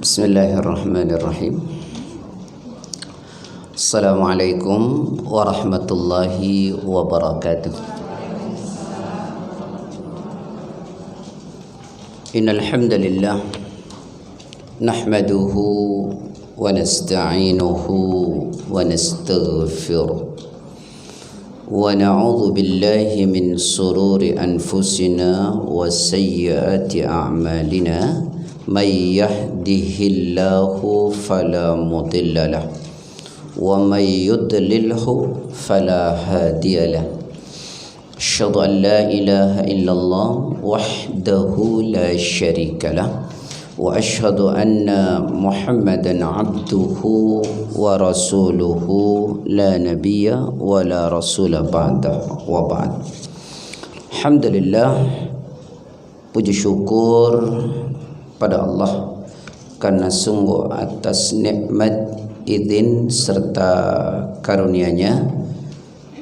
Bismillahirrahmanirrahim. Assalamualaikum warahmatullahi wabarakatuh. Innal hamdalillah nahmaduhu wa nasta'inuhu wa nastaghfiruh wa na'udzu billahi min sururi anfusina wa sayyiati a'malina. May yahdihillahu fala mudilla lahu wa may yudlilhu fala hadiya lahu. Asyhadu an la ilaha illallah wahdahu la syarika lahu wa asyhadu anna Muhammadan abduhu wa rasuluhu la nabiyya wa la rasula ba'da wa ba'd. Alhamdulillah, puji syukur pada Allah karena sungguh atas nikmat, izin serta karunia-Nya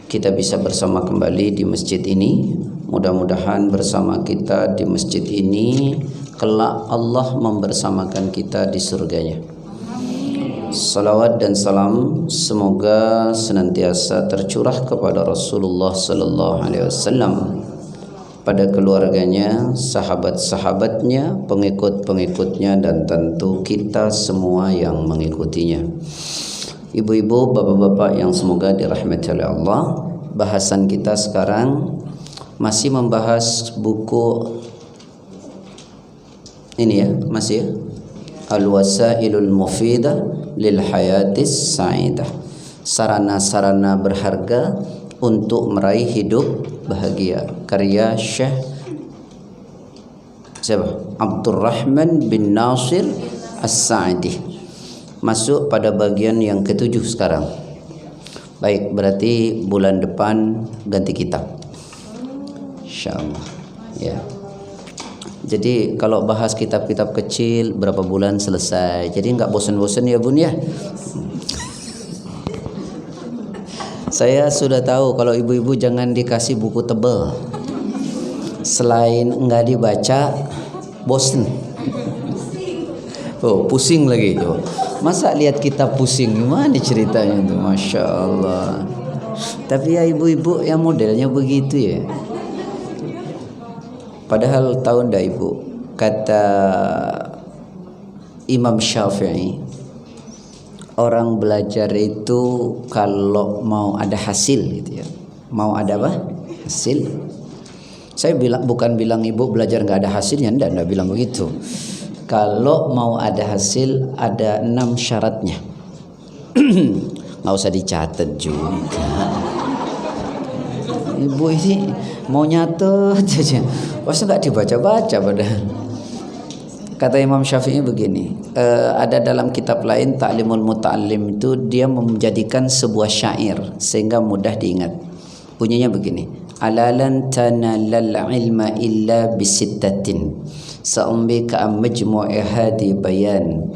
kita bisa bersama kembali di masjid ini. Mudah-mudahan bersama kita di masjid ini kelak Allah membersamakan kita di surganya. Salawat dan salam semoga senantiasa tercurah kepada Rasulullah sallallahu alaihi wasallam, pada keluarganya, sahabat-sahabatnya, pengikut-pengikutnya, dan tentu kita semua yang mengikutinya. Ibu-ibu, bapak-bapak yang semoga dirahmati oleh Allah, bahasan kita sekarang masih membahas buku ini ya, masih ya? Al-Wasailul Mufidah lil Hayatis Sa'idah, sarana-sarana berharga untuk meraih hidup bahagia, karya Syekh Abdurrahman bin Nasir As-Sa'di. Masuk pada bagian yang ketujuh sekarang. Baik, berarti bulan depan ganti kitab, insyaallah ya. Jadi kalau bahas kitab-kitab kecil berapa bulan selesai, jadi nggak bosan-bosan ya bun ya. Saya sudah tahu kalau ibu-ibu jangan dikasih buku tebal. Selain enggak dibaca, bosen. Oh, pusing lagi. Oh. Masa lihat kitab pusing, gimana ceritanya itu? Masya Allah. Tapi ya ibu-ibu yang modelnya begitu ya. Padahal tahu enggak ibu, kata Imam Syafi'i, orang belajar itu kalau mau ada hasil gitu ya, mau ada apa? Hasil. Saya bukan bilang ibu belajar nggak ada hasilnya, enggak bilang begitu. Kalau mau ada hasil ada 6 syaratnya. Nggak usah dicatat juga. Ibu ini mau nyatet aja, pasti nggak dibaca-baca padahal. Kata Imam Syafi'i begini, ada dalam kitab lain Ta'limul Muta'allim itu dia menjadikan sebuah syair sehingga mudah diingat. Bunyinya begini, alalan tanalal ilma illa bisittatin sa'umbika majmu'i hadi bayan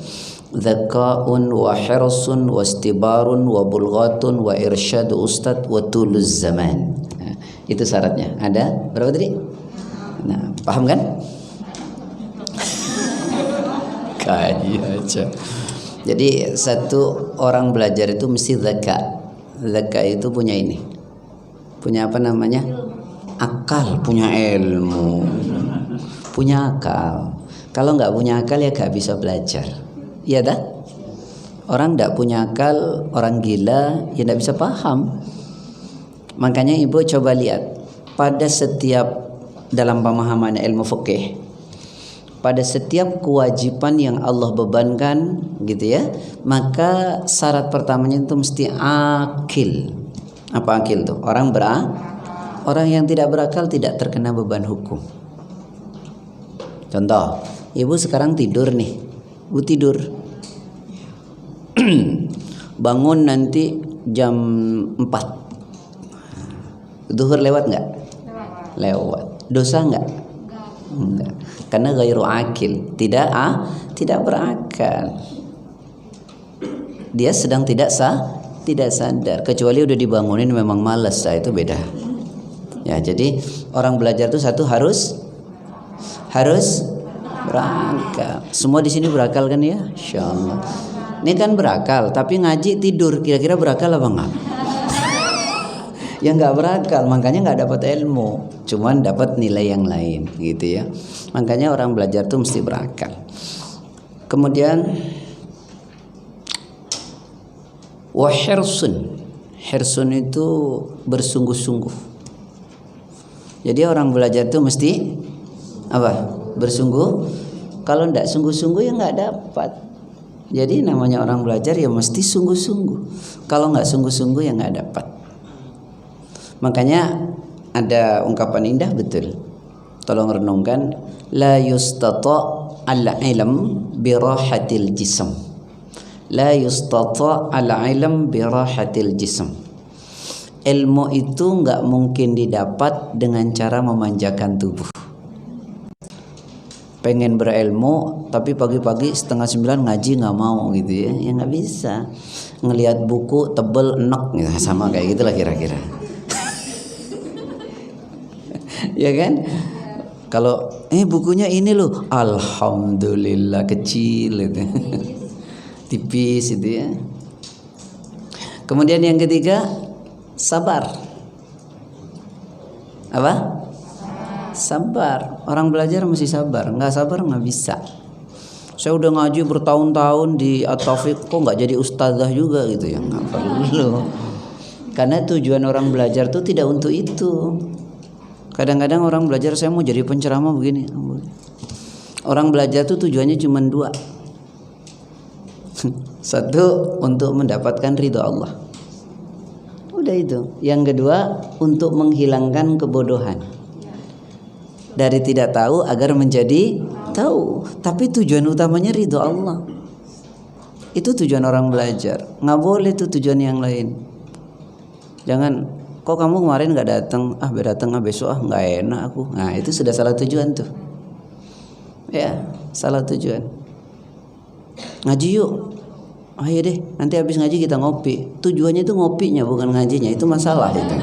dzaka'un wa hirsun wa istibarun wa bulghatun wa irsyad ustad wa tuluz zaman. Nah, itu syaratnya. Ada berapa tadi? Nah, paham kan? Aja. Jadi satu orang belajar itu mesti zaka. Zaka itu punya ini, punya apa namanya? Akal, punya ilmu, punya akal. Kalau nggak punya akal ya nggak bisa belajar. Iya dah. Orang nggak punya akal, orang gila ya nggak bisa paham. Makanya ibu coba lihat pada setiap dalam pemahaman ilmu fikih, pada setiap kewajiban yang Allah bebankan gitu ya, maka syarat pertamanya itu mesti akil. Apa akil tuh? Orang yang tidak berakal tidak terkena beban hukum. Contoh, ibu sekarang tidur nih, ibu tidur bangun nanti jam 4, zuhur lewat nggak? Lewat. Dosa nggak? Enggak. Karena ghairu akil, tidak berakal. Dia sedang tidak sadar, kecuali udah dibangunin memang malas, itu beda. Ya, jadi orang belajar itu satu harus Berakal. Semua di sini berakal kan ya? Insyaallah. Ini kan berakal, tapi ngaji tidur. Kira-kira berakal apa enggak? Ya nggak berakal, makanya nggak dapat ilmu, cuman dapat nilai yang lain gitu ya. Makanya orang belajar tuh mesti berakal. Kemudian wahirsun, hirsun itu bersungguh-sungguh. Jadi orang belajar tuh mesti apa? Bersungguh. Kalau nggak sungguh-sungguh ya nggak dapat. Jadi namanya orang belajar ya mesti sungguh-sungguh. Kalau nggak sungguh-sungguh ya nggak dapat. Makanya ada ungkapan indah betul. Tolong renungkan, la yustata' al-ilm bi rahatil jism. La yustata' al-ilm bi rahatil jism. Ilmu itu enggak mungkin didapat dengan cara memanjakan tubuh. Pengen berilmu tapi pagi-pagi 8:30 ngaji nggak mau gitu ya. Ya nggak bisa. Ngelihat buku tebel enek gitu, sama kayak gitulah kira-kira. Ya kan? Kalau bukunya ini loh, alhamdulillah kecil itu. Tipis itu ya. Kemudian yang ketiga, sabar. Apa? Sabar. Orang belajar mesti sabar. Nggak sabar nggak bisa. Saya udah ngaji bertahun-tahun di At-Taufiq, kok nggak jadi ustazah juga gitu ya? Nggak perlu. Karena tujuan orang belajar tuh tidak untuk itu. Kadang-kadang orang belajar, saya mau jadi penceramah begini. Orang belajar tuh tujuannya cuma 2. Satu, untuk mendapatkan ridho Allah. Udah itu. Yang kedua, untuk menghilangkan kebodohan. Dari tidak tahu agar menjadi tahu. Tapi tujuan utamanya ridho Allah. Itu tujuan orang belajar. Nggak boleh itu tujuan yang lain. Jangan, kok kamu kemarin nggak datang? Datang besok nggak enak aku. Nah itu sudah salah tujuan tuh. Ya, salah tujuan. Ngaji yuk. Ayo deh, nanti habis ngaji kita ngopi. Tujuannya itu ngopinya, bukan ngajinya. Itu masalah itu.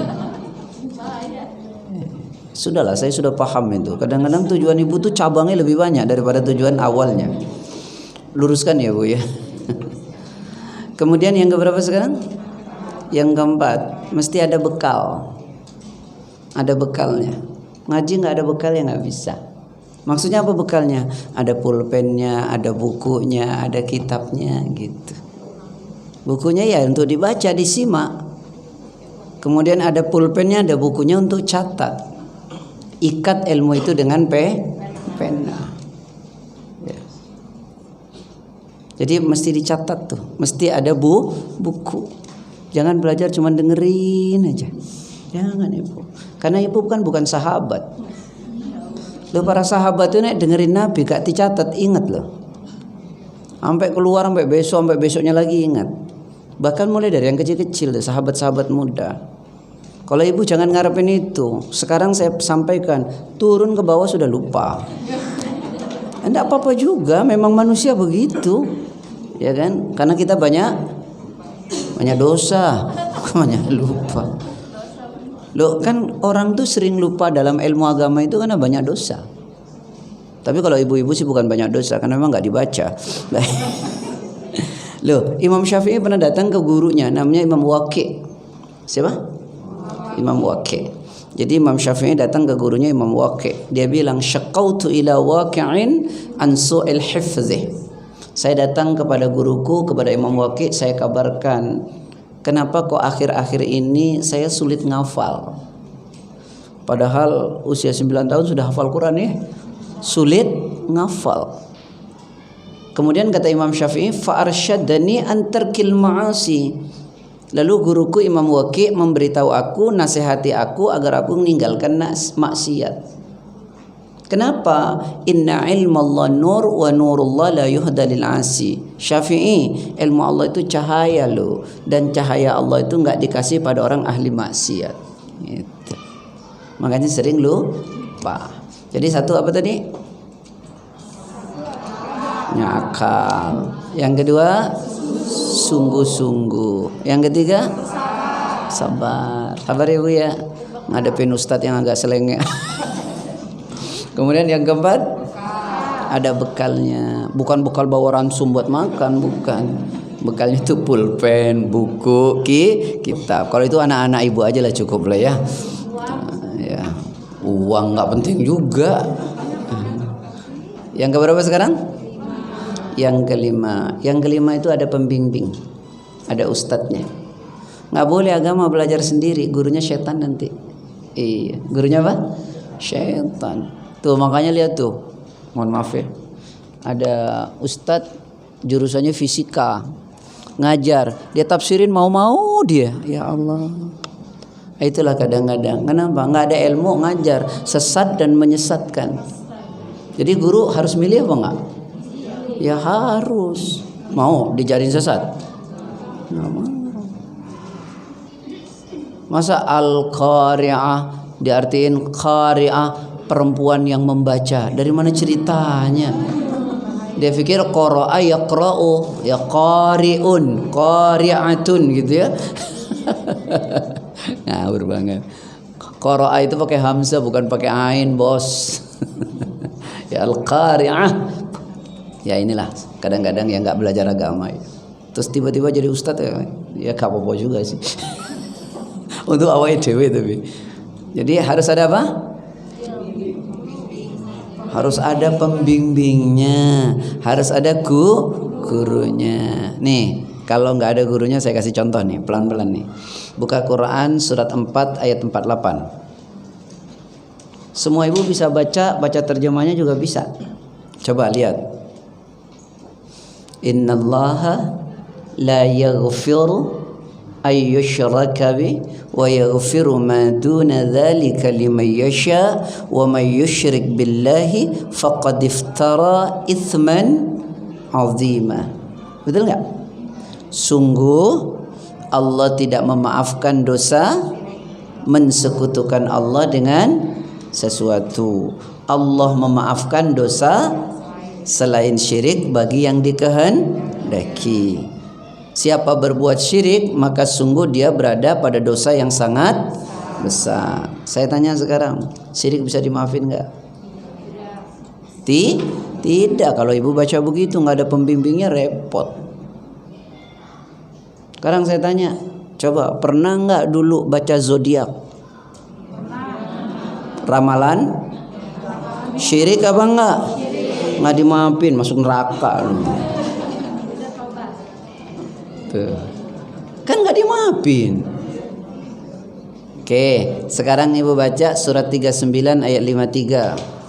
Sudahlah, saya sudah paham itu. Kadang-kadang tujuan ibu tuh cabangnya lebih banyak daripada tujuan awalnya. Luruskan ya Bu ya. Kemudian yang keberapa sekarang? Yang keempat, mesti ada bekal. Ada bekalnya. Ngaji nggak ada bekal ya nggak bisa. Maksudnya apa bekalnya? Ada pulpennya, ada bukunya, ada kitabnya gitu. Bukunya ya untuk dibaca, disimak. Kemudian ada pulpennya, ada bukunya untuk catat. Ikat ilmu itu dengan pena. Ya. Jadi mesti dicatat tuh. Mesti ada buku. Jangan belajar cuma dengerin aja. Jangan ibu. Karena ibu bukan sahabat. Loh para sahabat itu nek dengerin Nabi gak dicatat, ingat loh. Sampai keluar, sampai besoknya lagi ingat. Bahkan mulai dari yang kecil-kecil, sahabat-sahabat muda. Kalau ibu jangan ngarepin itu. Sekarang saya sampaikan, turun ke bawah sudah lupa. Enggak apa-apa juga, memang manusia begitu. Ya kan? Karena kita banyak dosa, banyak lupa. Loh kan orang tuh sering lupa dalam ilmu agama itu karena banyak dosa. Tapi kalau ibu-ibu sih bukan banyak dosa, karena memang nggak dibaca. Loh, Imam Syafi'i pernah datang ke gurunya, namanya Imam Waqi'. Siapa? Imam Waqi'. Jadi Imam Syafi'i datang ke gurunya Imam Waqi'. Dia bilang, syaqautu ila waqi'in an su'il hifzih. Saya datang kepada guruku, kepada Imam Waqi', saya kabarkan, kenapa kok akhir-akhir ini saya sulit ngafal. Padahal usia 9 tahun sudah hafal Quran ya. Sulit ngafal. Kemudian kata Imam Syafi'i, fa arsyadani an tarkil ma'asi. Lalu guruku Imam Waqi' memberitahu aku, nasihati aku agar aku meninggalkan maksiat. Kenapa? Inna ilmallah nur wa nurullah la yuhda lil asi. Syafi'i, ilmu Allah itu cahaya loh, dan cahaya Allah itu enggak dikasih pada orang ahli maksiat. Gitu. Makanya sering lupa. Jadi satu apa tadi? Nyakal. Yang kedua, sungguh-sungguh. Yang ketiga, sabar. Sabar ya Bu ya. Ngadepin ustadz yang agak selenge. Kemudian yang keempat, Ada bekalnya, bukan bekal bawa ransum buat makan, bukan. Bekalnya itu pulpen, buku, kitab. Kalau itu anak-anak ibu aja lah cukup lah ya. Ya, uang nggak penting juga. Yang keberapa sekarang? Yang kelima. Yang kelima itu ada pembimbing, ada ustadznya. Nggak boleh agama belajar sendiri, gurunya setan nanti. Iya, gurunya apa? Setan. Tuh makanya lihat tuh, mohon maaf ya, ada ustadz jurusannya fisika, ngajar, dia tafsirin mau-mau dia, ya Allah. Itulah kadang-kadang, kenapa? Nggak ada ilmu ngajar, sesat dan menyesatkan. Jadi guru harus milih apa enggak? Ya harus. Mau dijadiin sesat? Nggak mau. Masa al-qari'ah diartiin qari'ah, perempuan yang membaca? Dari mana ceritanya? Dia pikir qara'a yaqra'u, ya qari'un, qari'atun gitu ya. Ngawur banget. Qara'a itu pakai hamzah bukan pakai ain, bos. Ya al-qari'ah. Ya inilah kadang-kadang yang nggak belajar agama ya. Terus tiba-tiba jadi ustadz ya apa-apa juga sih. Untuk awalnya dewe tapi. Jadi harus ada apa? Harus ada pembimbingnya, harus ada gurunya. Nih, kalau nggak ada gurunya saya kasih contoh nih, pelan-pelan nih. Buka Quran surat 4 ayat 48. Semua ibu bisa baca terjemahnya juga bisa. Coba lihat. Innallaha la yaghfiru ay yushraka bi wa yaghfiru ma duna dzalika liman yasha wa may yusyrik billahi faqad iftara itsman 'azima. Betul enggak? Sungguh Allah tidak memaafkan dosa mensekutukan Allah dengan sesuatu. Allah memaafkan dosa selain syirik bagi yang dikehendaki. Siapa berbuat syirik maka sungguh dia berada pada dosa yang sangat besar. Saya tanya sekarang, syirik bisa dimaafin enggak? Tidak. Kalau ibu baca begitu nggak ada pembimbingnya repot. Sekarang saya tanya, coba pernah nggak dulu baca zodiak? Ramalan? Syirik apa enggak? Nggak dimaafin, masuk neraka. Tuh. Kan nggak dimaafin. Oke, sekarang ibu baca surat 39 ayat 53.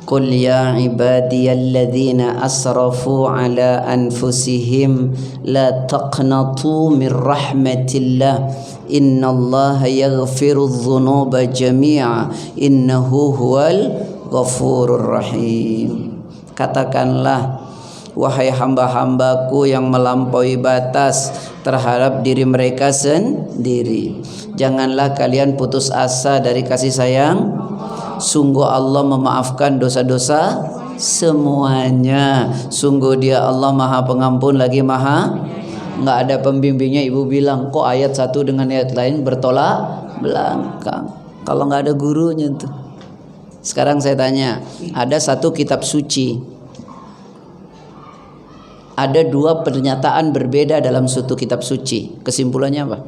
Qul ya ibadiyalladzina asrafu ala anfusihim la taqnatu min rahmatillah innallaha yaghfirudz dzunuba jami'a innahu huwal ghafurur rahim. Katakanlah, wahai hamba-hambaku yang melampaui batas terhadap diri mereka sendiri, janganlah kalian putus asa dari kasih sayang. Sungguh Allah memaafkan dosa-dosa semuanya. Sungguh dia Allah maha pengampun lagi maha. Nggak ada pembimbingnya. Ibu bilang kok ayat satu dengan ayat lain bertolak belakang. Kalau nggak ada gurunya tuh. Sekarang saya tanya, ada satu kitab suci, ada dua pernyataan berbeda dalam suatu kitab suci. Kesimpulannya apa?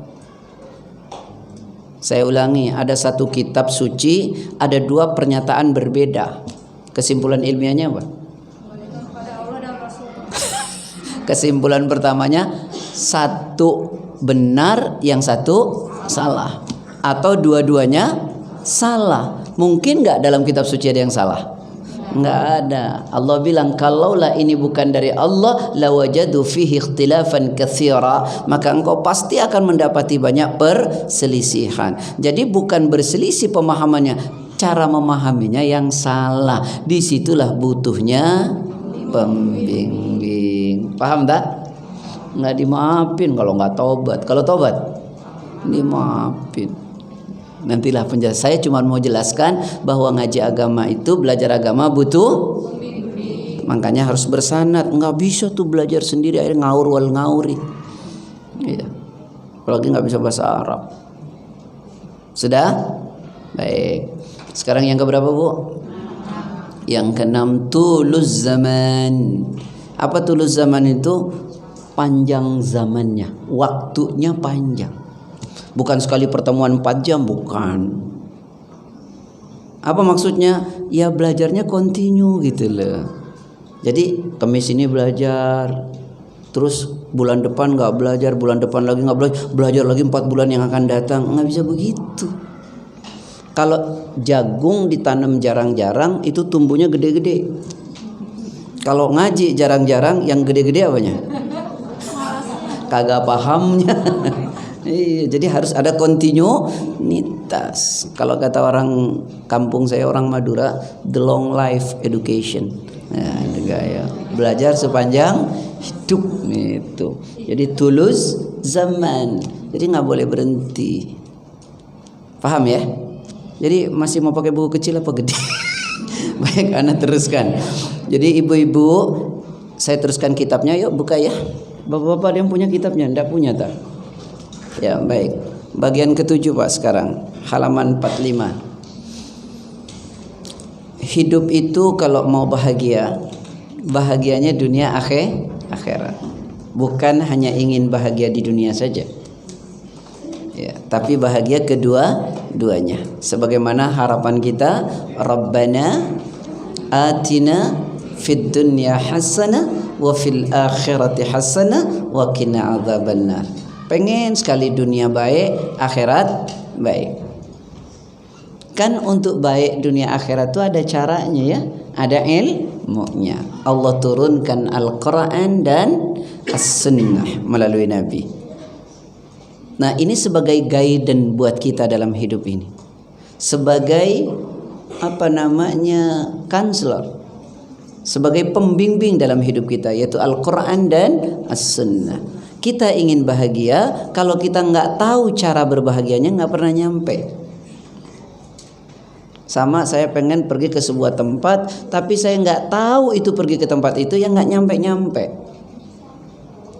Saya ulangi, ada satu kitab suci, ada dua pernyataan berbeda. Kesimpulan ilmiahnya apa? Kesimpulan pertamanya, satu benar, yang satu salah. Atau dua-duanya salah. Mungkin nggak dalam kitab suci ada yang salah? Nggak ada. Allah bilang kalaulah ini bukan dari Allah lawajadu fihi ikhtilafan katsira, maka engkau pasti akan mendapati banyak perselisihan. Jadi bukan berselisih pemahamannya, cara memahaminya yang salah. Disitulah butuhnya pembimbing. Paham tak? Nggak dimaafin kalau nggak tobat. Kalau tobat dimaafin. Nantilah penjelasan. Saya cuma mau jelaskan bahwa ngaji agama itu, belajar agama butuh pembimbing. Makanya harus bersanad. Nggak bisa tuh belajar sendiri akhirnya ngaur wal ngauri. Iya. Apalagi nggak bisa bahasa Arab. Sudah? Baik. Sekarang yang keberapa, Bu? Yang keenam, tuluz zaman. Apa tuluz zaman itu? Panjang zamannya, waktunya panjang. Bukan sekali pertemuan 4 jam, bukan. Apa maksudnya? Ya belajarnya kontinu gitu loh. Jadi Kamis ini belajar, terus bulan depan nggak belajar, bulan depan lagi nggak belajar, belajar lagi 4 bulan yang akan datang. Nggak bisa begitu. Kalau jagung ditanam jarang-jarang itu tumbuhnya gede-gede. Kalau ngaji jarang-jarang, yang gede-gede apanya? Kagak pahamnya. Iya, jadi harus ada kontinuitas. Kalau kata orang kampung saya, orang Madura, the long life education. Nah, itu gaya belajar sepanjang hidup itu. Jadi tulus zaman. Jadi nggak boleh berhenti. Paham ya? Jadi masih mau pakai buku kecil apa gede? Baik, Ana teruskan. Jadi ibu-ibu, saya teruskan kitabnya. Yuk buka ya. Bapak-bapak ada yang punya kitabnya? Enggak punya tak? Ya baik. Bagian ke-7 Pak sekarang. Halaman 45. Hidup itu kalau mau bahagia, bahagianya dunia akhirat. Bukan hanya ingin bahagia di dunia saja. Ya, tapi bahagia kedua-duanya. Sebagaimana harapan kita, Rabbana atina fid dunya hasanah wa fil akhirati hasanah wa qina adzabannar. Pengen sekali dunia baik, akhirat baik. Kan untuk baik dunia akhirat itu ada caranya ya, ada ilmunya. Allah turunkan Al-Quran dan As-Sunnah melalui Nabi. Nah ini sebagai guidance buat kita dalam hidup ini, sebagai counselor, sebagai pembimbing dalam hidup kita, yaitu Al-Quran dan As-Sunnah. Kita ingin bahagia, kalau kita nggak tahu cara berbahagianya nggak pernah nyampe. Sama saya pengen pergi ke sebuah tempat, tapi saya nggak tahu itu pergi ke tempat itu, yang nggak nyampe.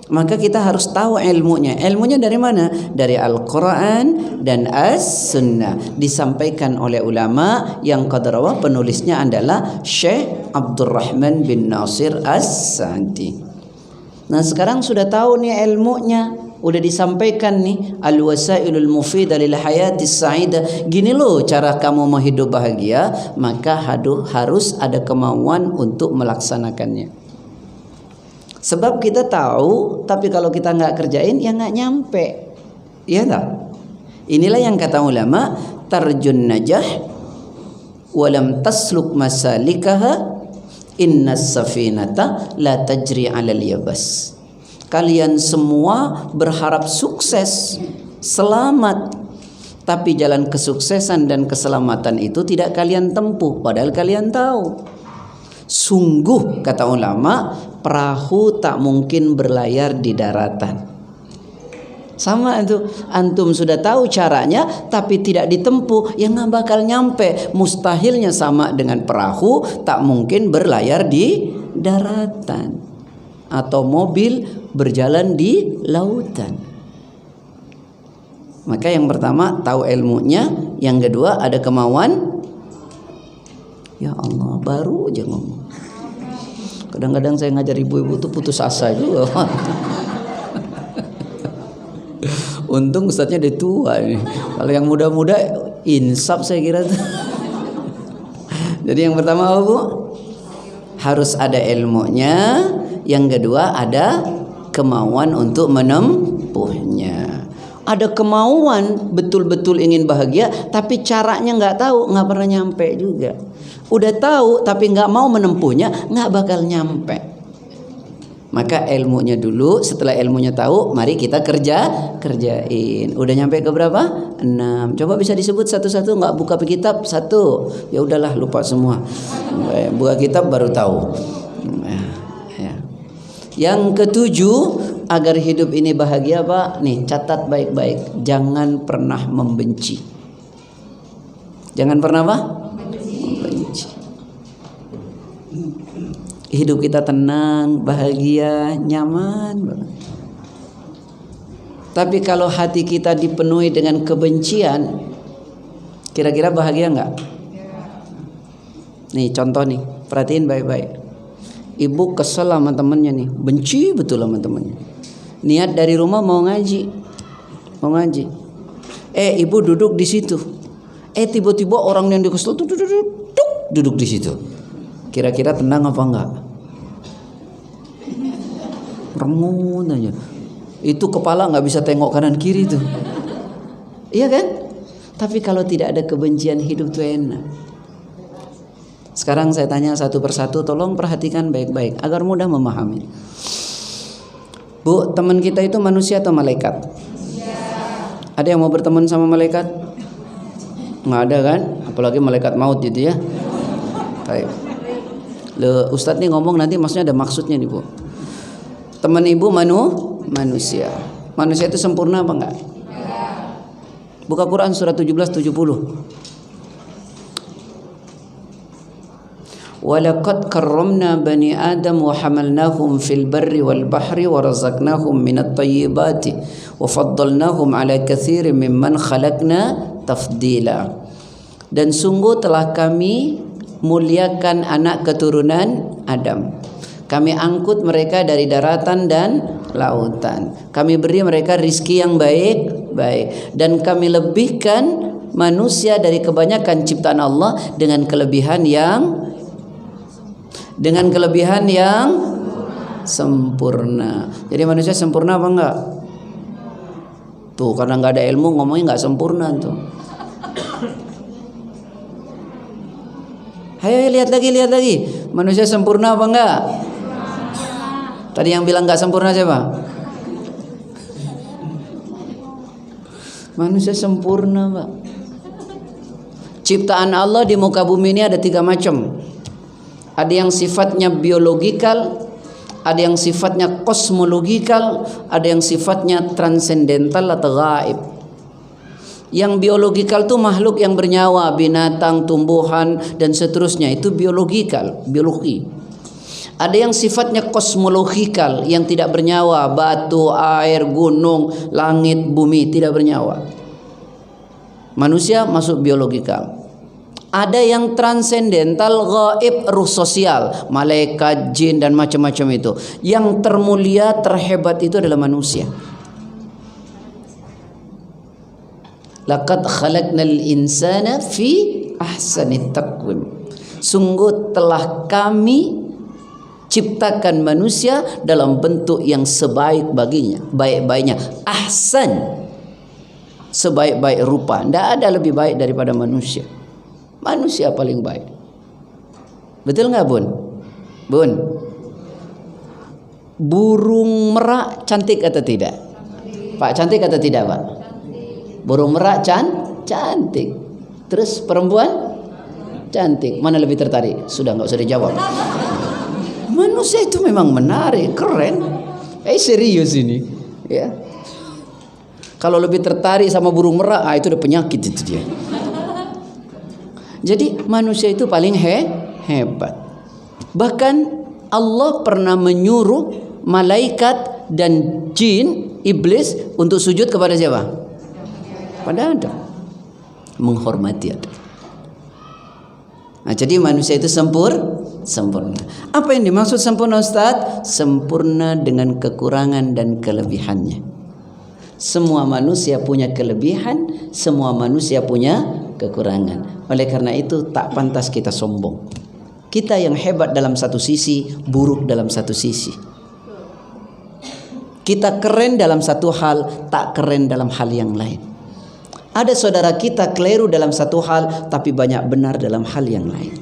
Maka kita harus tahu ilmunya. Ilmunya dari mana? Dari Al-Quran dan As-Sunnah. Disampaikan oleh ulama yang qadrawah, penulisnya adalah Syekh Abdurrahman bin Nasir As-Sa'di. Nah sekarang sudah tahu nih ilmunya, udah disampaikan nih, al-wasailul mufidah lil hayatis sa'idah. Gini loh cara kamu mau hidup bahagia, maka harus ada kemauan untuk melaksanakannya. Sebab kita tahu, tapi kalau kita nggak kerjain ya nggak nyampe. Iya tak? Inilah yang kata ulama, tarjun najah walam tasluk masalikaha, innas safinata la tajri 'alal yabas. Kalian semua berharap sukses, selamat, tapi jalan kesuksesan dan keselamatan itu tidak kalian tempuh, padahal kalian tahu. Sungguh kata ulama, perahu tak mungkin berlayar di daratan. Sama itu, antum sudah tahu caranya tapi tidak ditempuh, ya nggak bakal nyampe. Mustahilnya sama dengan perahu tak mungkin berlayar di daratan, atau mobil berjalan di lautan. Maka yang pertama tahu ilmunya, yang kedua ada kemauan. Ya Allah, baru aja ngomong. Kadang-kadang saya ngajar ibu-ibu tuh putus asa juga. Untung ustadznya udah tua nih. Kalau yang muda-muda insaf saya kira tuh. Jadi yang pertama Bu, harus ada ilmunya. Yang kedua ada kemauan untuk menempuhnya. Ada kemauan betul-betul ingin bahagia, tapi caranya nggak tahu, nggak pernah nyampe juga. Udah tahu tapi nggak mau menempuhnya, nggak bakal nyampe. Maka ilmunya dulu, setelah ilmunya tahu, mari kita kerjain. Udah nyampe ke berapa? 6. Coba bisa disebut satu-satu, nggak buka kitab? 1. Ya udahlah, lupa semua. Buka kitab baru tahu. Ya. Yang ke-7, agar hidup ini bahagia Pak, nih catat baik-baik, jangan pernah membenci. Jangan pernah apa? Membenci. Hidup kita tenang, bahagia, nyaman banget. Tapi kalau hati kita dipenuhi dengan kebencian, kira-kira bahagia nggak? Nih contoh nih. Perhatiin baik-baik. Ibu kesel sama temennya nih, benci betul sama temennya. Niat dari rumah mau ngaji, ibu duduk di situ. Tiba-tiba orang yang dikesel tuh duduk di situ. Kira-kira tenang apa enggak? Rengut aja. Itu kepala nggak bisa tengok kanan kiri tuh. Iya kan? Tapi kalau tidak ada kebencian, hidup tuh enak. Sekarang saya tanya satu persatu, tolong perhatikan baik-baik agar mudah memahami. Bu, teman kita itu manusia atau malaikat? Ada yang mau berteman sama malaikat? Nggak ada kan? Apalagi malaikat maut gitu ya. Baik. Ustadz nih ngomong nanti maksudnya ada maksudnya nih Bu. Teman ibu manusia. Manusia itu sempurna apa enggak? Buka Quran surat 17:70. Walaqad karramna bani Adam wa hamalnahum fil barri wal bahri wa razaqnahum minat thayyibati wa faddalnahum ala katsirin mimman khalaqna tafdila. Dan sungguh telah kami muliakan anak keturunan Adam. Kami angkut mereka dari daratan dan lautan. Kami beri mereka rizki yang baik-baik. Dan kami lebihkan manusia dari kebanyakan ciptaan Allah dengan kelebihan yang sempurna. Jadi manusia sempurna apa enggak? Tuh, karena enggak ada ilmu ngomongnya enggak sempurna tuh. Ayo lihat lagi. Manusia sempurna apa enggak? Tadi yang bilang enggak sempurna siapa? Manusia sempurna, Pak. Ciptaan Allah di muka bumi ini ada 3 macam. Ada yang sifatnya biologikal, ada yang sifatnya kosmologikal, ada yang sifatnya transendental atau gaib. Yang biologikal itu makhluk yang bernyawa, binatang, tumbuhan dan seterusnya, itu biologi. Ada yang sifatnya kosmologikal, yang tidak bernyawa, batu, air, gunung, langit, bumi, tidak bernyawa. Manusia masuk biologikal. Ada yang transendental, gaib, ruh sosial, malaikat, jin dan macam-macam itu. Yang termulia, terhebat itu adalah manusia. Laqad khalaqnal insana fi ahsani taqwim. Sungguh telah kami ciptakan manusia dalam bentuk yang sebaik baginya, baik-baiknya. Ahsan, sebaik-baik rupa. Tidak ada lebih baik daripada manusia. Manusia paling baik. Betul nggak Bun? Burung merak cantik atau tidak? Pak, cantik atau tidak Pak? Burung merak cantik. Terus perempuan cantik. Mana lebih tertarik? Sudah nggak usah dijawab. Manusia itu memang menarik, keren. Serius ini, ya. Kalau lebih tertarik sama burung merak, itu udah penyakit itu dia. Jadi manusia itu paling hebat. Bahkan Allah pernah menyuruh malaikat dan jin, iblis untuk sujud kepada siapa? Pada Adam. Menghormati Adam. Nah, jadi manusia itu sempurna. Apa yang dimaksud sempurna Ustaz? Sempurna dengan kekurangan dan kelebihannya. Semua manusia punya kelebihan, semua manusia punya kekurangan. Oleh karena itu tak pantas kita sombong. Kita yang hebat dalam satu sisi, buruk dalam satu sisi. Kita keren dalam satu hal, tak keren dalam hal yang lain. Ada saudara kita keliru dalam satu hal, tapi banyak benar dalam hal yang lain.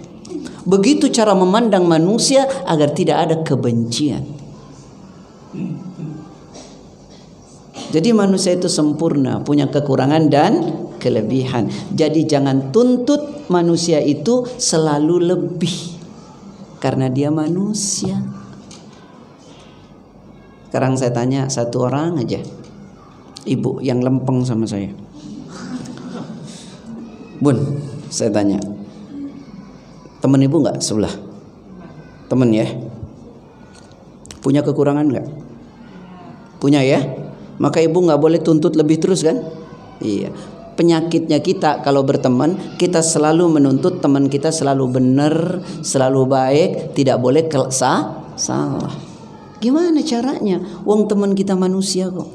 Begitu cara memandang manusia agar tidak ada kebencian. Jadi manusia itu sempurna, punya kekurangan dan kelebihan. Jadi jangan tuntut manusia itu selalu lebih, karena dia manusia. Sekarang saya tanya satu orang aja, ibu yang lempeng sama saya. Bun, saya tanya, temen ibu nggak sebelah? Temen ya? Punya kekurangan nggak? Punya ya? Maka ibu nggak boleh tuntut lebih terus kan? Iya. penyakitnya kita kalau berteman, kita selalu menuntut teman kita selalu benar, selalu baik, tidak boleh salah. Gimana caranya? Wong teman kita manusia kok.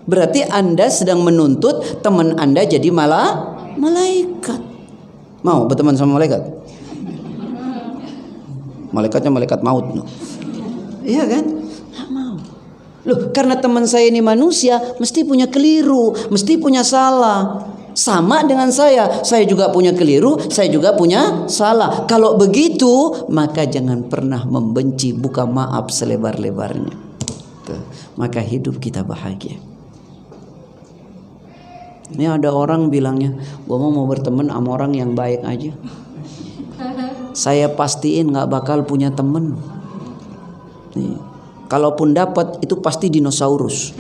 Berarti Anda sedang menuntut teman Anda jadi malaikat. Mau berteman sama malaikat? Malaikatnya malaikat maut, no. Iya kan? Nggak mau. Loh, karena teman saya ini manusia, mesti punya keliru, mesti punya salah. Sama dengan saya juga punya keliru, saya juga punya salah. Kalau begitu, maka jangan pernah membenci, buka maaf selebar-lebarnya. Tuh. Maka hidup kita bahagia. Ini ada orang bilangnya, gua mau berteman sama orang yang baik aja. Saya pastiin nggak bakal punya temen. Nih, kalaupun dapat itu pasti dinosaurus.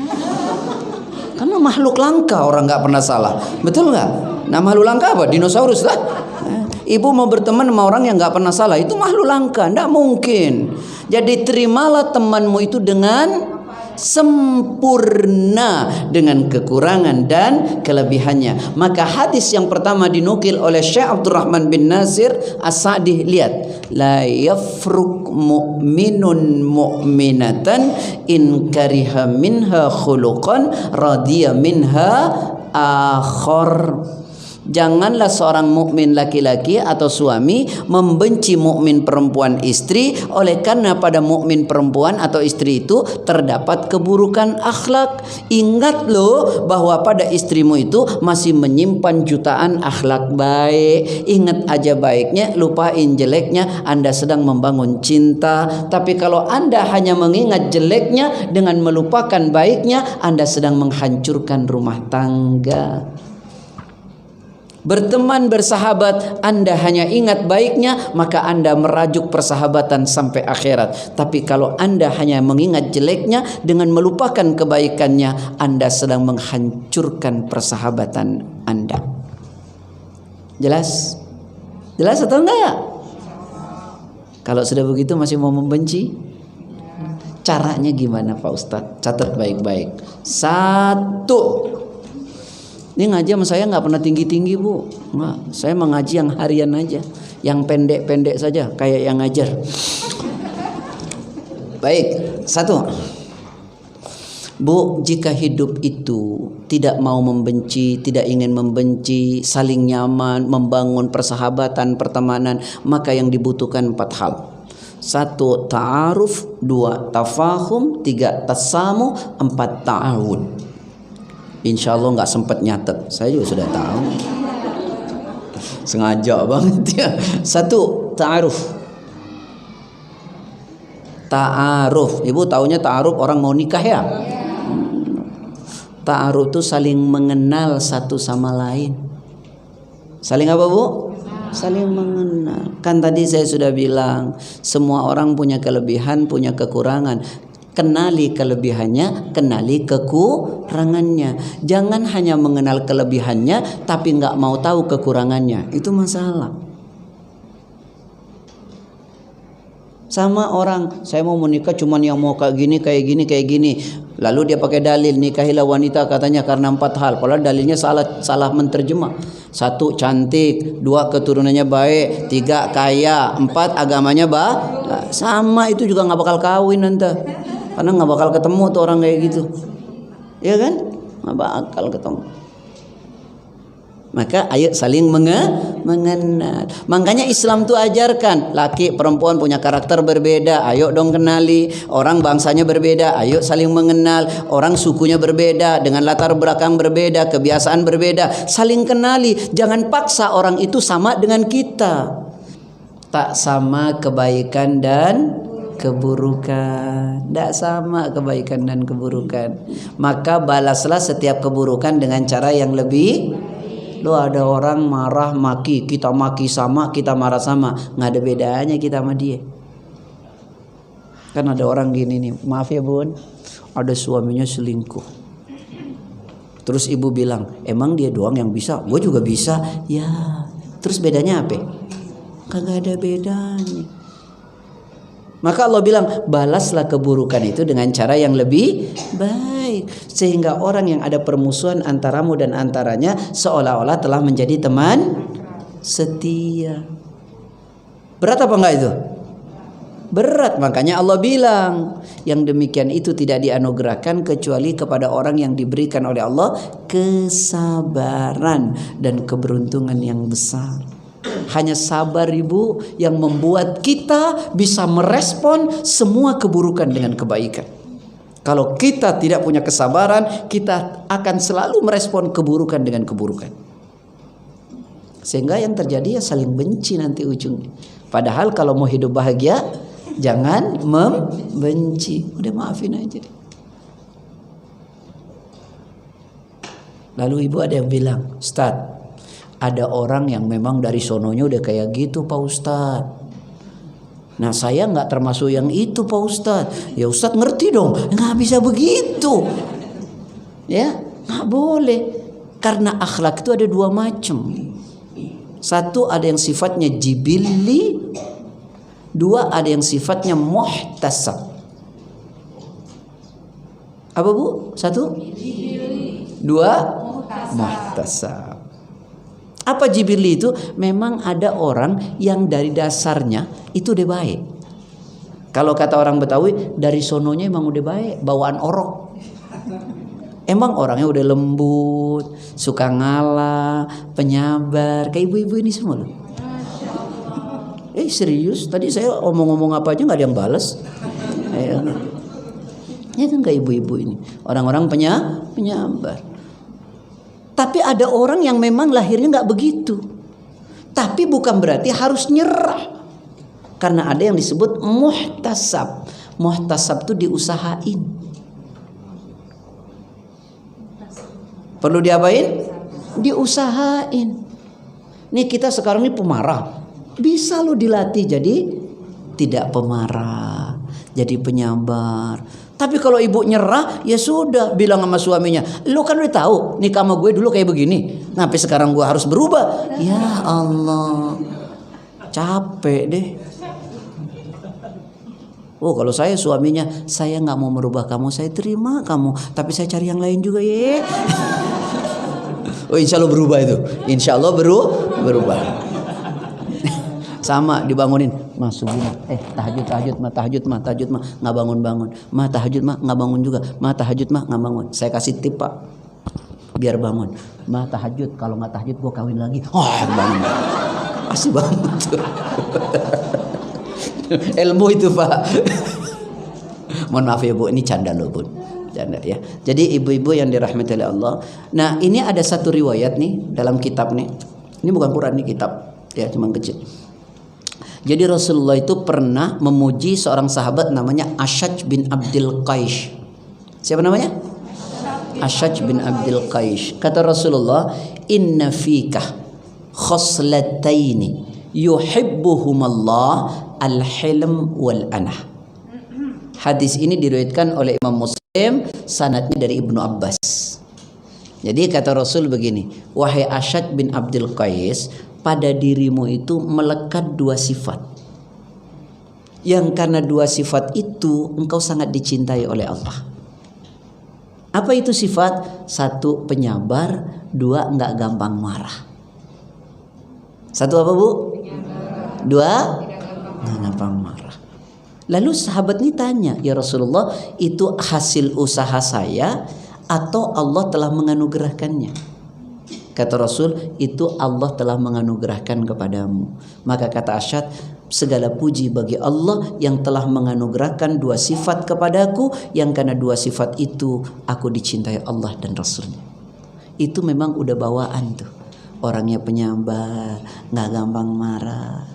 Karena makhluk langka, orang nggak pernah salah, betul nggak? Nah, makhluk langka apa? Dinosaurus lah. Ibu mau berteman sama orang yang nggak pernah salah, itu makhluk langka, nggak mungkin. Jadi terimalah temanmu itu dengan sempurna, dengan kekurangan dan kelebihannya. Maka hadis yang pertama dinukil oleh Syekh Abdurrahman bin Nasir As-Sa'di, lihat, la yafruk mu'minun mu'minatan in kariha minha khuluqan radiya minha akhar. Janganlah seorang mukmin laki-laki atau suami membenci mukmin perempuan istri oleh karena pada mukmin perempuan atau istri itu terdapat keburukan akhlak. Ingat loh bahwa pada istrimu itu masih menyimpan jutaan akhlak baik. Ingat aja baiknya, lupain jeleknya. Anda sedang membangun cinta. Tapi kalau Anda hanya mengingat jeleknya dengan melupakan baiknya, Anda sedang menghancurkan rumah tangga. Berteman, bersahabat, Anda hanya ingat baiknya, maka Anda merajuk persahabatan sampai akhirat. Tapi kalau Anda hanya mengingat jeleknya dengan melupakan kebaikannya, Anda sedang menghancurkan persahabatan Anda. Jelas? Jelas atau enggak? Kalau sudah begitu masih mau membenci? Caranya gimana Pak Ustadz? Catat baik-baik. 1. Ini ngaji sama saya nggak pernah tinggi-tinggi, Bu. Nggak, saya mengaji yang harian aja, yang pendek-pendek saja, kayak yang ngajar. Baik, 1. Bu, jika hidup itu tidak mau membenci, tidak ingin membenci, saling nyaman, membangun persahabatan, pertemanan, maka yang dibutuhkan 4 hal. 1. Ta'aruf, 2. Tafahum, 3. Tasamu, 4. Ta'awun. Insya Allah nggak sempat nyatet, saya juga sudah tahu. Sengaja banget ya. 1. Ta'aruf. Ta'aruf, ibu taunya ta'aruf orang mau nikah ya. Ta'aruf itu saling mengenal satu sama lain. Saling apa, Bu? Saling mengenal. Kan tadi saya sudah bilang, semua orang punya kelebihan, punya kekurangan. Kenali kelebihannya, kenali kekurangannya. Jangan hanya mengenal kelebihannya tapi nggak mau tahu kekurangannya. Itu masalah. Sama orang, saya mau menikah cuman yang mau kayak gini. Lalu dia pakai dalil, nikahilah wanita katanya karena 4 hal. Padahal dalilnya salah menterjemah. 1. Cantik, 2. Keturunannya baik, 3. Kaya, 4. Agamanya sama, itu juga nggak bakal kawin nanti. Karena nggak bakal ketemu tuh orang kayak gitu, ya kan? Nggak bakal ketemu. Maka ayo saling mengenal. Makanya Islam tuh ajarkan, laki perempuan punya karakter berbeda, ayo dong kenali. Orang bangsanya berbeda, ayo saling mengenal. Orang sukunya berbeda, dengan latar belakang berbeda, kebiasaan berbeda, saling kenali. Jangan paksa orang itu sama dengan kita. Tak sama kebaikan dan keburukan, tidak sama kebaikan dan keburukan. Maka balaslah setiap keburukan dengan cara yang lebih. Loh, ada orang marah maki, kita maki sama, kita marah sama, nggak ada bedanya kita sama dia. Kan ada orang gini nih, maaf ya Bun, ada suaminya selingkuh. Terus ibu bilang, emang dia doang yang bisa, gue juga bisa. Ya, terus bedanya apa? Kagak ada bedanya. Maka Allah bilang, balaslah keburukan itu dengan cara yang lebih baik. Sehingga orang yang ada permusuhan antaramu dan antaranya seolah-olah telah menjadi teman setia. Berat apa enggak itu? Berat. Makanya Allah bilang, yang demikian itu tidak dianugerahkan kecuali kepada orang yang diberikan oleh Allah kesabaran dan keberuntungan yang besar. Hanya sabar ibu yang membuat kita bisa merespon semua keburukan dengan kebaikan. Kalau kita tidak punya kesabaran, kita akan selalu merespon keburukan dengan keburukan. Sehingga yang terjadi ya saling benci nanti ujungnya. Padahal kalau mau hidup bahagia, jangan membenci. Udah maafin aja. Lalu ibu ada yang bilang, Ustadz, ada orang yang memang dari sononya udah kayak gitu Pak Ustadz. Nah saya nggak termasuk yang itu Pak Ustadz. Ya Ustadz ngerti dong, nggak bisa begitu. Ya nggak boleh. Karena akhlak itu ada dua macam. Satu ada yang sifatnya jibilli, dua ada yang sifatnya muhtasab. Apa bu? Satu? Dua? Muhtasab. Apa jibilli itu? Memang ada orang yang dari dasarnya itu udah baik. Kalau kata orang Betawi, dari sononya emang udah baik, bawaan orok. Emang orangnya udah lembut, suka ngalah, penyabar, kayak ibu-ibu ini semua loh. Serius, tadi saya omong-omong apa aja nggak ada yang balas. Ya kan kayak ibu-ibu ini, orang-orang penyabar. Tapi ada orang yang memang lahirnya nggak begitu. Tapi bukan berarti harus nyerah. Karena ada yang disebut muhtasab. Muhtasab itu diusahain. Perlu diapain? Diusahain. Nih kita sekarang ini pemarah. Bisa lo dilatih jadi tidak pemarah, jadi penyabar. Tapi kalau ibu nyerah, ya sudah, bilang sama suaminya, lo kan udah tahu nikah sama gue dulu kayak begini, sampai sekarang gue harus berubah. Ya Allah, capek deh. Oh kalau saya suaminya, saya nggak mau merubah kamu, saya terima kamu, tapi saya cari yang lain juga ya. Oh insya Allah berubah itu, insya Allah berubah. Sama dibangunin, Mas subuh tahajud mah nggak bangun, mah tahajud mah nggak bangun juga, mah tahajud mah nggak bangun. Saya kasih tip Pak, biar bangun. Mah tahajud, kalau nggak tahajud gue kawin lagi. Bangun, pasti bangun tuh. Ilmu itu Pak. Mohon maaf ya Bu, ini canda loh Bu, canda ya. Jadi ibu-ibu yang dirahmati oleh Allah. Nah ini ada satu riwayat nih dalam kitab nih. Ini bukan Quran, ini kitab ya, cuma kecil. Jadi Rasulullah itu pernah memuji seorang sahabat namanya Ashaj bin Abdul Qais. Siapa namanya? Ashaj bin Abdul Qais. Kata Rasulullah, "Inna fika khoslataini yuhibbuhumallah al-hilm wal anah." Hadis ini diriwayatkan oleh Imam Muslim, sanadnya dari Ibnu Abbas. Jadi kata Rasul begini, "Wahai Ashaj bin Abdul Qais, pada dirimu itu melekat dua sifat, yang karena dua sifat itu engkau sangat dicintai oleh Allah." Apa itu sifat? Satu, penyabar. Dua, enggak gampang marah. Satu apa Bu? Dua, enggak gampang marah. Lalu sahabat ini tanya, "Ya Rasulullah, itu hasil usaha saya atau Allah telah menganugerahkannya?" Kata Rasul, itu Allah telah menganugerahkan kepadamu. Maka kata Ashad, segala puji bagi Allah yang telah menganugerahkan dua sifat kepadaku, yang karena dua sifat itu aku dicintai Allah dan Rasulnya. Itu memang udah bawaan tuh. Orangnya penyabar, gak gampang marah.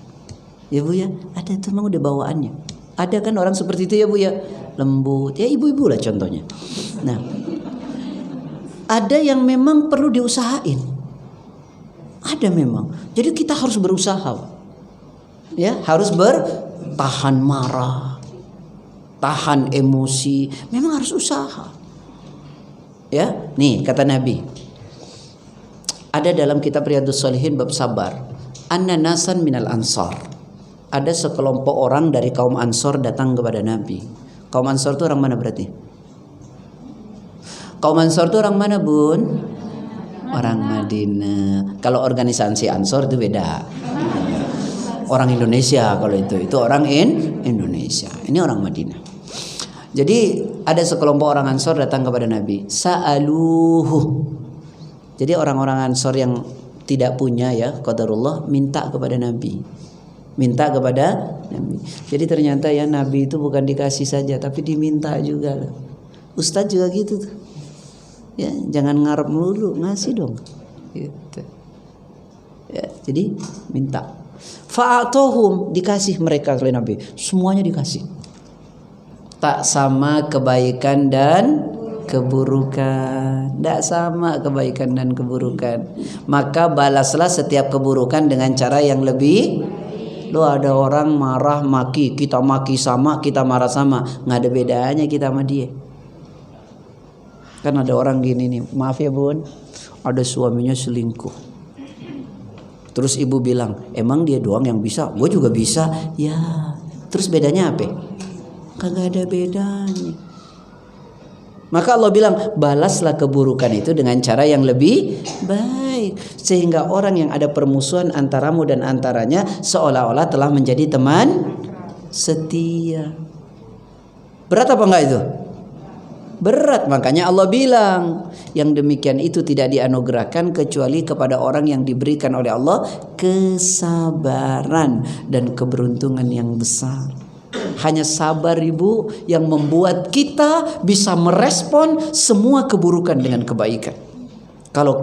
Ya Bu ya, ada tuh memang udah bawaannya. Ada kan orang seperti itu ya Bu ya, lembut. Ya ibu-ibu lah contohnya. Nah, ada yang memang perlu diusahain. Ada memang. Jadi kita harus berusaha. Ya, harus bertahan marah. Tahan emosi. Memang harus usaha. Ya, nih kata Nabi. Ada dalam kitab Riyadhus Shalihin bab sabar. Anna nasan minal ansar. ada sekelompok orang dari kaum Ansor datang kepada Nabi. Kaum Ansor itu orang mana berarti? Kaum Ansor itu orang mana, Bun? Orang Madinah. Kalau organisasi Ansor itu beda. Orang Indonesia kalau itu orang Indonesia. Ini orang Madinah. Jadi ada sekelompok orang Ansor datang kepada Nabi. Sa'aluhu. Jadi orang-orang Ansor yang tidak punya ya qadarullah minta kepada Nabi. Minta kepada Nabi. Jadi ternyata ya Nabi itu bukan dikasih saja tapi diminta juga. Ustadz juga gitu tuh. Ya, jangan ngarep melulu, ngasih dong. Gitu. Ya, jadi minta. Fa'atohum, dikasih mereka oleh Nabi. Semuanya dikasih. Tak sama kebaikan dan keburukan. Tak sama kebaikan dan keburukan. Maka balaslah setiap keburukan dengan cara yang lebih. Lo ada orang marah maki, kita maki sama, kita marah sama, nggak ada bedanya kita sama dia. Kan ada orang gini nih, maaf ya Bun, ada suaminya selingkuh. Terus ibu bilang, emang dia doang yang bisa, gue juga bisa. Ya, terus bedanya apa? Kagak ada bedanya. Maka Allah bilang, balaslah keburukan itu dengan cara yang lebih baik. Sehingga orang yang ada permusuhan antaramu dan antaranya seolah-olah telah menjadi teman setia. Berat apa enggak itu? Berat. Makanya Allah bilang, yang demikian itu tidak dianugerahkan kecuali kepada orang yang diberikan oleh Allah kesabaran dan keberuntungan yang besar. Hanya sabar ibu yang membuat kita bisa merespon semua keburukan dengan kebaikan. Kalau